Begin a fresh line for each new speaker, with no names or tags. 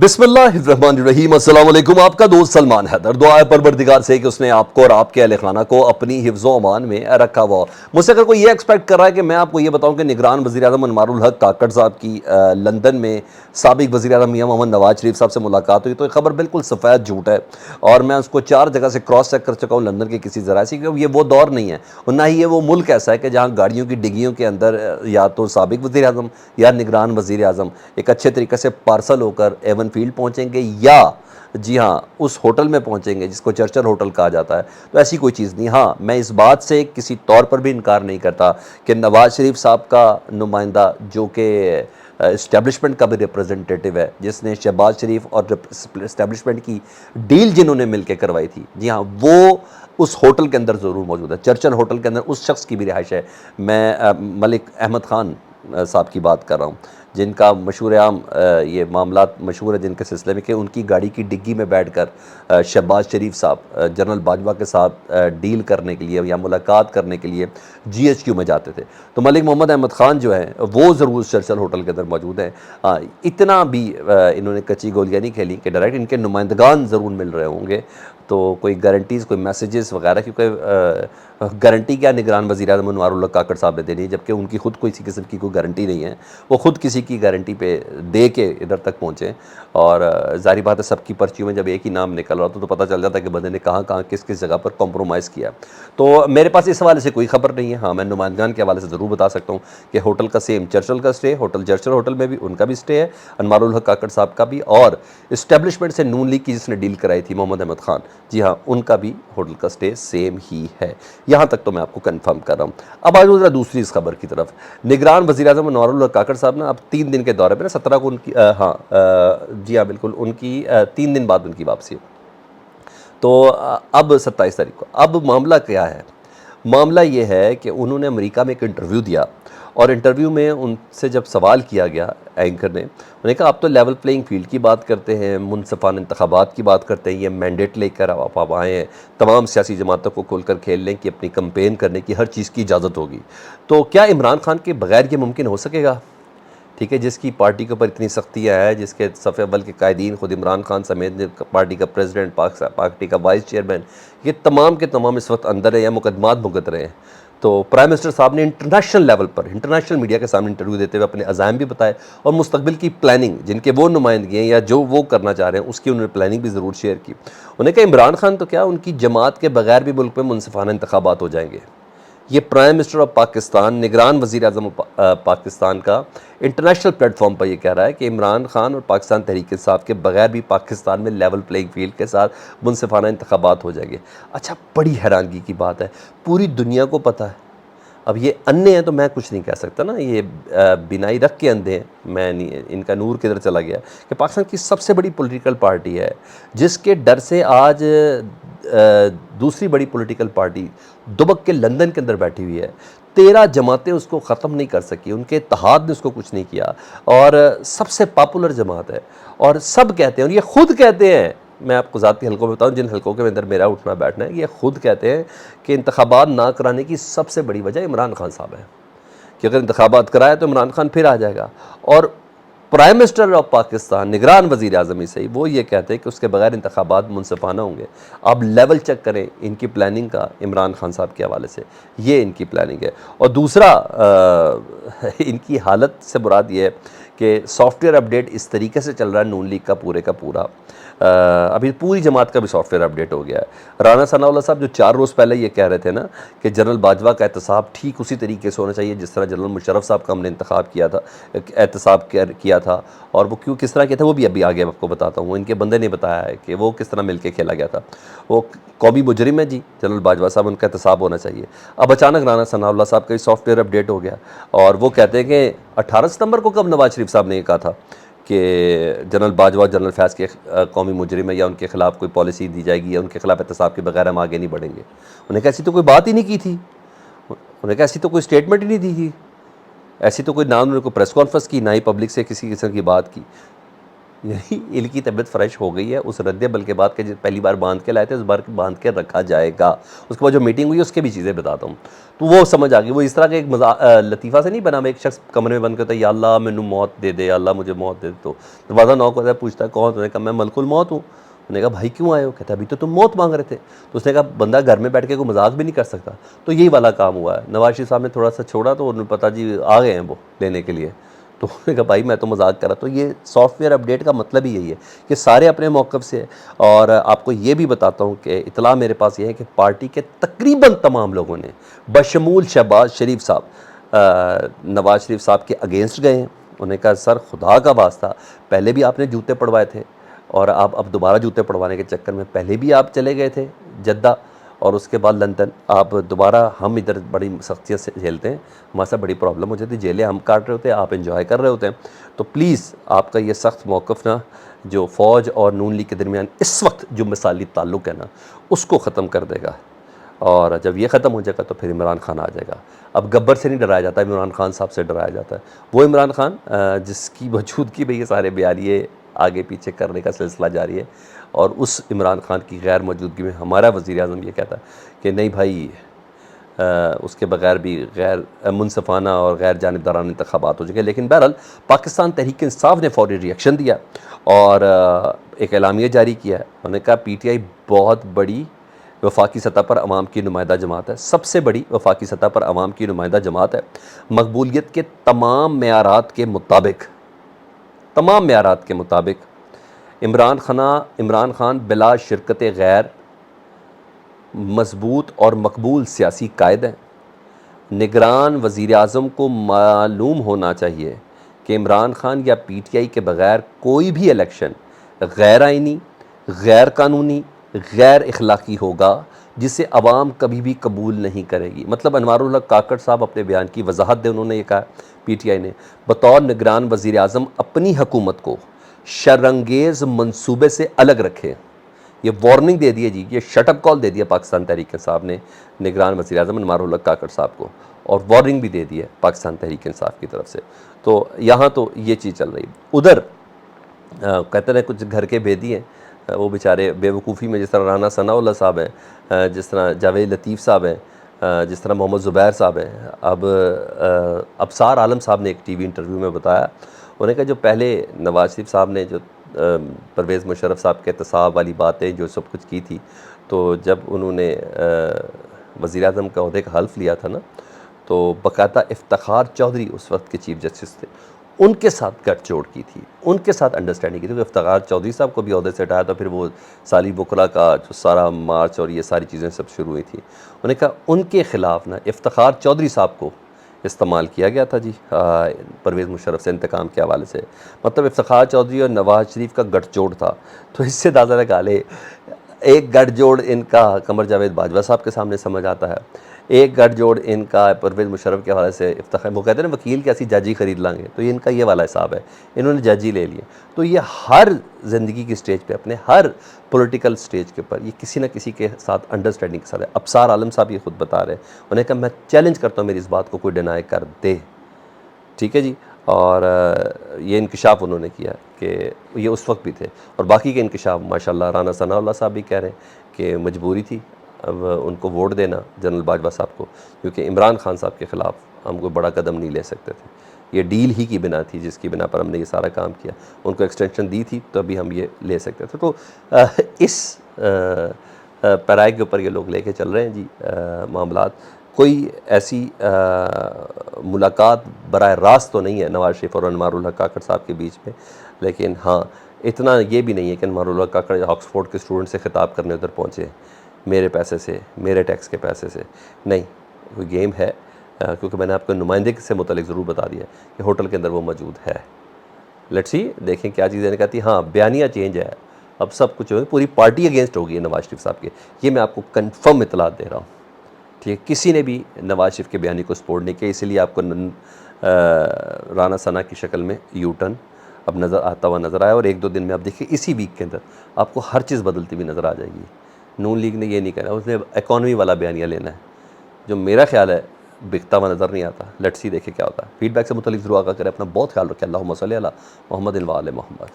बिस्मिल्लाहिर्रहमानिर्रहीम। अस्सलाम वालेकुम। आपका दोस्त सलमान हैदर। दुआ है परवरदिगार से कि उसने आपको और आपके अहले खाना को अपनी हिफ्ज़ो अमान में रखा हुआ। मुझसे अगर कोई ये एक्सपेक्ट कर रहा है कि मैं आपको ये बताऊं कि निगरान वज़ीर-ए-आज़म अनवारुल हक काकड़ साहब की लंदन में साबिक़ वज़ीर-ए-आज़म मियां मोहम्मद नवाज शरीफ साहब से मुलाकात हुई, तो ये खबर बिल्कुल सफ़ेद झूठ है। और मैं उसको 4 जगह से क्रॉस चेक कर चुका हूँ लंदन के किसी ज़राए से, क्योंकि ये वो दौर नहीं है और ना ही ये वो मुल्क ऐसा है कि जहाँ गाड़ियों की डिग्गियों के अंदर या तो साबिक़ वज़ीर-ए-आज़म या निगरान वज़ीर-ए-आज़म एक अच्छे तरीके से पार्सल होकर एवन फील्ड पहुँचेंगे या जी हाँ, उस होटल में पहुँचेंगे जिसको चर्चिल होटल कहा जाता है। तो ऐसी कोई चीज़ नहीं। हाँ, मैं इस बात से किसी तौर पर भी इनकार नहीं करता कि नवाज़ शरीफ साहब का नुमाइंदा, जो कि इस्टेब्लिशमेंट का भी रिप्रेजेंटेटिव है, जिसने शहबाज शरीफ और इस्टेब्लिशमेंट की डील जिन्होंने मिलकर करवाई थी, जी हाँ, वो उस होटल के अंदर ज़रूर मौजूद है। चर्चिल होटल के अंदर उस शख्स की भी रिहाइश है। मैं मलिक अहमद ख़ान साहब की बात कर रहा हूँ, जिनका मशहूर आम ये मामलात मशहूर है, जिनके सिलसिले में कि उनकी गाड़ी की डिग्गी में बैठकर शहबाज शरीफ साहब जनरल बाजवा के साथ डील करने के लिए या मुलाकात करने के लिए GHQ में जाते थे। तो मलिक मोहम्मद अहमद ख़ान जो हैं वो ज़रूर चर्चिल होटल के अंदर मौजूद हैं। इतना भी इन्होंने कच्ची गोलियाँ नहीं खेली कि डायरेक्ट इनके नुमाइंदगान ज़रूर मिल रहे होंगे। तो कोई गारंटीज़, कोई मैसेजेस वगैरह, क्योंकि गारंटी क्या निगरान वज़ीर-ए-आज़म अनवारुल हक काकड़ साहब ने देनी है, जबकि उनकी खुद किसी किस्म की कोई गारंटी नहीं है। वो खुद किसी की गारंटी पे दे के इधर तक पहुँचे। और ज़ाहिर बात है, सबकी पर्चियों में जब एक ही नाम निकल रहा तो पता चल जाता है कि बंदे ने कहाँ कहाँ किस किस जगह पर कॉम्प्रोमाइज़ किया। तो मेरे पास इस हवाले से कोई खबर नहीं है। हाँ, मैं नुमाइंदगान के हवाले से ज़रूर बता सकता हूँ कि होटल का सेम चर्चिल का स्टे, होटल चर्चिल होटल में भी उनका भी स्टे है, अनवारुल हक काकड़ साहब का भी, और इस्टेब्लिशमेंट से नून लीग की जिसने डील कराई थी मोहम्मद अहमद ख़ान, जी हाँ, उनका भी होटल का स्टे सेम ही है। यहाँ तक तो मैं आपको कंफर्म कर रहा हूँ। अब आ जाओ ज़रा दूसरी इस खबर की तरफ। निगरान वज़ीर-ए-आज़म अनवारुल हक काकड़ साहब ना अब 3 दिन के दौरे पर, 17 को उनकी जी हाँ बिल्कुल, उनकी 3 दिन बाद उनकी वापसी। तो अब 27 तारीख को अब मामला क्या है? मामला ये है कि उन्होंने अमेरिका में एक इंटरव्यू दिया और इंटरव्यू में उनसे जब सवाल किया गया एंकर ने, उन्होंने कहा आप तो लेवल प्लेइंग फील्ड की बात करते हैं, मुनसिफाना इंतखाबात की बात करते हैं, ये मैंडेट लेकर आप आए हैं, तमाम सियासी जमातों को खुलकर खेल लें कि अपनी कंपेन करने की हर चीज़ की इजाज़त होगी, तो क्या इमरान खान के बगैर ये मुमकिन हो सकेगा? ठीक है, जिसकी पार्टी के ऊपर इतनी सख्तियाँ हैं, जिसके सफ़े अव्वल के कायदीन खुद इमरान खान समेत, पार्टी का प्रेसिडेंट, पार्टी का वाइस चेयरमैन, ये तमाम के तमाम इस वक्त अंदर है या मुकदमात भुगत रहे हैं। तो प्राइम मिनिस्टर साहब ने इंटरनेशनल लेवल पर इंटरनेशनल मीडिया के सामने इंटरव्यू देते हुए अपने अज़ाइम भी बताए और मुस्तकबिल की प्लानिंग, जिनके वो नुमाइंदगी हैं या जो वो करना चाह रहे हैं, उसकी उन्होंने प्लानिंग भी ज़रूर शेयर की। उन्होंने कहा इमरान खान तो क्या, उनकी जमात के बगैर भी मुल्क में मुनसिफाना इंतखाबात हो जाएंगे। ये प्राइम मिनिस्टर ऑफ पाकिस्तान, निगरान वज़ीर-ए-आज़म पाकिस्तान का इंटरनेशनल प्लेटफॉर्म पर ये कह रहा है कि इमरान खान और पाकिस्तान तहरीक-ए-इंसाफ के बगैर भी पाकिस्तान में लेवल प्लेइंग फील्ड के साथ मुनसिफाना इंतखाबात हो जाएंगे। अच्छा, बड़ी हैरानगी की बात है, पूरी दुनिया को पता है। अब ये अन्धे हैं तो मैं कुछ नहीं कह सकता ना, ये बिनाई रख के अंधे हैं, मैं नहीं, इनका नूर किधर चला गया कि पाकिस्तान की सबसे बड़ी पॉलिटिकल पार्टी है, जिसके डर से आज दूसरी बड़ी पॉलिटिकल पार्टी दुबक के लंदन के अंदर बैठी हुई है। 13 जमातें उसको ख़त्म नहीं कर सकी, उनके इत्तेहाद ने उसको कुछ नहीं किया, और सबसे पॉपुलर जमात है। और सब कहते हैं, और ये खुद कहते हैं, मैं आपको ज़ाती हलकों में बताऊँ, जिन हलकों के अंदर मेरा उठना बैठना है, ये खुद कहते हैं कि इंतखाबात ना कराने की सबसे बड़ी वजह इमरान खान साहब है, कि अगर इंतखाबात कराए तो इमरान खान फिर आ जाएगा। और प्राइम मिनिस्टर ऑफ पाकिस्तान, निगरान वज़ीर-ए-आज़म ही सही, वो ये कहते हैं कि उसके बगैर इंतखाबात मुनसिफाना होंगे। आप लेवल चेक करें इनकी प्लानिंग का इमरान खान साहब के हवाले से, ये इनकी प्लानिंग है। और दूसरा इनकी हालत से मुराद ये है कि सॉफ्टवेयर अपडेट इस तरीके से चल रहा है नून लीग का पूरे का पूरा, अभी पूरी जमात का भी सॉफ्टवेयर अपडेट हो गया है। राना सनाउल्लाह साहब जो 4 रोज़ पहले ये कह रहे थे ना कि जनरल बाजवा का एहतसाब ठीक उसी तरीके से होना चाहिए जिस तरह जनरल मुशर्रफ साहब का हमने इंतखाब किया था, एहतसाब किया था, और वो क्यों किस तरह किया था वो भी अभी आगे आपको बताता हूँ। इनके बंदे ने बताया है कि वो किस तरह मिल के खेला गया था। वो कौमी मुजरिम है जी जनरल बाजवा साहब, उनका एहतसाब होना चाहिए। अब अचानक राना सनाउल्लाह साहब का सॉफ्टवेयर अपडेट हो गया और वो कहते हैं कि 18 सितंबर को कब नवाज शरीफ साहब ने ये कहा था कि जनरल बाजवा जनरल फैज़ के कौमी मुजरिम है या उनके खिलाफ कोई पॉलिसी दी जाएगी या उनके खिलाफ एहतसाब के बगैर हम आगे नहीं बढ़ेंगे। उन्हें कहा ऐसी तो कोई बात ही नहीं की थी, उन्हें कहा ऐसी तो कोई स्टेटमेंट ही नहीं दी थी, ऐसी तो कोई ना उन्होंने कोई प्रेस कॉन्फ्रेंस की, ना ही पब्लिक से किसी किस्म की बात की। यही इनकी तबीयत फ्रेश हो गई है, उस रद्द-ए-बल के बाद के जो पहली बार बांध के लाए थे, इस बार बांध के रखा जाएगा। उसके बाद जो मीटिंग हुई उसकी भी चीज़ें बताता हूँ। तो वो समझ आ गई, वो इस तरह का एक लतीफ़ा से नहीं बना, मैं एक शख्स कमरे में बंद करता है, या अल्लाह मैनू मौत दे दे, या अल्लाह मुझे मौत दे दे। तो दरवाज़ा नॉक होता है, पूछता है कौन? मैंने कहा मैं मलकुल मौत हूँ। मैंने कहा भाई क्यों आए हो? कहता अभी तो तुम मौत मांग रहे थे। तो उसने कहा बंदा घर में बैठ के कोई मजाक भी नहीं कर सकता। तो यही वाला काम हुआ है। नवाज शरीफ साहब ने थोड़ा सा छोड़ा तो उन्हें पता जी आ गए हैं वो लेने के लिए। तो उन्होंने कहा भाई मैं तो मजाक कर रहा। तो ये सॉफ्टवेयर अपडेट का मतलब ही यही है कि सारे अपने मौक़िफ़ से है। और आपको ये भी बताता हूँ कि इतला मेरे पास ये है कि पार्टी के तकरीबन तमाम लोगों ने बशमूल शहबाज शरीफ साहब नवाज शरीफ साहब के अगेंस्ट गए हैं। उन्होंने कहा सर खुदा का वास्ता, पहले भी आपने जूते पड़वाए थे और आप अब दोबारा जूते पड़वाने के चक्कर में पहले भी आप चले गए थे जद्दा और उसके बाद लंदन। आप दोबारा, हम इधर बड़ी सख्तियत से झेलते हैं, हमारे साथ बड़ी प्रॉब्लम हो जाती है, जेलें हम काट रहे होते हैं, आप एंजॉय कर रहे होते हैं। तो प्लीज़ आपका ये सख्त मौक़िफ़ ना, जो फ़ौज और नून लीग के दरमियान इस वक्त जो मिसाली ताल्लुक़ है ना, उसको ख़त्म कर देगा। और जब ये ख़त्म हो जाएगा तो फिर इमरान खान आ जाएगा। अब गब्बर से नहीं डराया जाता, इमरान खान साहब से डराया जाता है। वो इमरान खान जिसकी मौजूदगी में ये सारे बयानिए आगे पीछे करने का सिलसिला जारी है, और उस इमरान खान की गैर मौजूदगी में हमारा वज़ीर-ए-आज़म ये कहता है कि नहीं भाई उसके बगैर भी गैर मुनसिफ़ाना और गैर जानिबदाराना इंतख़ाबात हो चुके। लेकिन बहरहाल पाकिस्तान तहरीक इंसाफ ने फ़ौरी रिएक्शन दिया और एक एलामिया जारी किया है। उन्होंने कहा PTI बहुत बड़ी वफाकी सतह पर अवाम की नुमाइंदा जमात है, सबसे बड़ी वफाकी सतह पर अवाम की नुमाइंदा जमात है। मकबूलियत के तमाम मेयारात के मुताबिक, तमाम मेयारात के मुताबिक इमरान खान बिला शिरकत गैर मजबूत और मकबूल सियासी कायद हैं। निगरान वज़ीर-ए-आज़म को मालूम होना चाहिए कि इमरान खान या PTI के बग़ैर कोई भी इलेक्शन गैर आइनी, गैर कानूनी, गैर इखलाकी होगा, जिसे अवाम कभी भी कबूल नहीं करेगी। मतलब अनवारुल हक काकड़ साहब अपने बयान की वजाहत दें, उन्होंने ये कहा PTI ने बतौर निगरान वज़ीर-ए-आज़म अपनी हुकूमत को शर्रंगेज़ मंसूबे से अलग रखे। ये वार्निंग दे दी है जी, ये शटअप कॉल दे दिया पाकिस्तान तहरीक इंसाफ ने निगरान वज़ीर-ए-आज़म अनवारुल हक काकड़ साहब को, और वार्निंग भी दे दी है पाकिस्तान तहरीक इंसाफ की तरफ से। तो यहाँ तो ये चीज़ चल रही है। उधर कहते हैं कुछ घर के भेदी हैं, वो बेचारे बेवकूफ़ी में, जिस तरह राना सनाउल्लाह साहब हैं, जिस तरह जावेद लतीफ़ साहब हैं, जिस तरह मोहम्मद ज़ुबैर साहब हैं। अब अबसार आलम साहब ने एक TV इंटरव्यू में बताया, उन्होंने कहा जो पहले नवाज शरीफ साहब ने जो परवेज़ मुशर्रफ साहब के एहतसाब वाली बातें जो सब कुछ की थी, तो जब उन्होंने वज़ीर-ए-आज़म के ओहदे का हल्फ़ लिया था ना, तो बाकायदा इफ्तिखार चौधरी उस वक्त के चीफ़ जस्टिस थे, उनके साथ गठजोड़ की थी, उनके साथ अंडरस्टैंडिंग की थी। तो इफ्तिखार चौधरी साहब को भी ओहदे से हटाया, तो फिर वो साली बुकरा का जो सारा मार्च और ये सारी चीज़ें सब शुरू हुई थी। उन्होंने कहा उनके ख़िलाफ़ ना इफ्तिखार चौधरी साहब को इस्तेमाल किया गया था जी परवेज़ मुशर्रफ से इंतकाम के हवाले से। मतलब इफ्तिखार चौधरी और नवाज शरीफ का गठजोड़ था। तो इससे अंदाज़ा लगा ले, एक गठजोड़ इनका कमर जावेद बाजवा साहब के सामने समझ आता है, एक गठजोड़ इनका परवेज़ मुशर्रफ के हवाले से इफ्तिखार, वो कहते हैं ना वकील कैसी जज ही ख़रीद लाएंगे, तो ये इनका ये वाला हिसाब है, इन्होंने जज ही ले लिए। तो ये हर ज़िंदगी की स्टेज पे, अपने हर पॉलिटिकल स्टेज के ऊपर ये किसी न किसी के साथ अंडरस्टैंडिंग के साथ है। अबसार आलम साहब ये खुद बता रहे हैं, उन्होंने कहा मैं चैलेंज करता हूँ मेरी इस बात को कोई डिनाई कर दे, ठीक है जी। और ये इंकशाफ उन्होंने किया कि ये उस वक्त भी थे, और बाकी के इंकशाफ माशाल्लाह राना सनाउल्लाह साहब भी कह रहे हैं कि मजबूरी थी अब उनको वोट देना जनरल बाजवा साहब को, क्योंकि इमरान खान साहब के ख़िलाफ़ हम कोई बड़ा कदम नहीं ले सकते थे। ये डील ही की बिना थी जिसकी बिना पर हमने ये सारा काम किया, उनको एक्सटेंशन दी थी तो अभी हम ये ले सकते थे। तो इस पैराए के ऊपर ये लोग लेके चल रहे हैं जी मामलात। कोई ऐसी मुलाकात बराह रास्त तो नहीं है नवाज शरीफ और अनवारुल हक काकड़ साहब के बीच में, लेकिन हाँ इतना ये भी नहीं है कि अनवारुल हक काकड़ ऑक्सफोर्ड के स्टूडेंट से ख़िताब करने उधर पहुँचे मेरे पैसे से, मेरे टैक्स के पैसे से। नहीं, कोई गेम है, क्योंकि मैंने आपको नुमाइंदे से मुतल्लिक ज़रूर बता दिया कि होटल के अंदर वो मौजूद है। लेट्स सी, देखें क्या चीज़ें कहती। हाँ, बयानिया चेंज है, अब सब कुछ हो, पूरी पार्टी अगेंस्ट होगी नवाज शरीफ साहब के, ये मैं आपको कन्फर्म इतलात दे रहा हूँ, ठीक है। किसी ने भी नवाज शरीफ के बयानी को सपोर्ट नहीं किया, इसलिए आपको राना सना की शक्ल में यू टर्न अब नज़र आता हुआ नज़र आया, और एक दो दिन में आप देखिए इसी वीक के अंदर आपको हर चीज़ बदलती हुई नज़र आ जाएगी। नून लीग ने ये नहीं कहना, उसने इकॉनमी वाला बयानिया लेना है, जो मेरा ख्याल है बिकता हुआ नज़र नहीं आता। लेट्स सी, देखे क्या होता है। फीडबैक से मुतल्लिक ज़रूर आगा करें। अपना बहुत ख्याल रखें। अल्लाहुम्मा सल्ली अला मुहम्मद व आले मुहम्मद।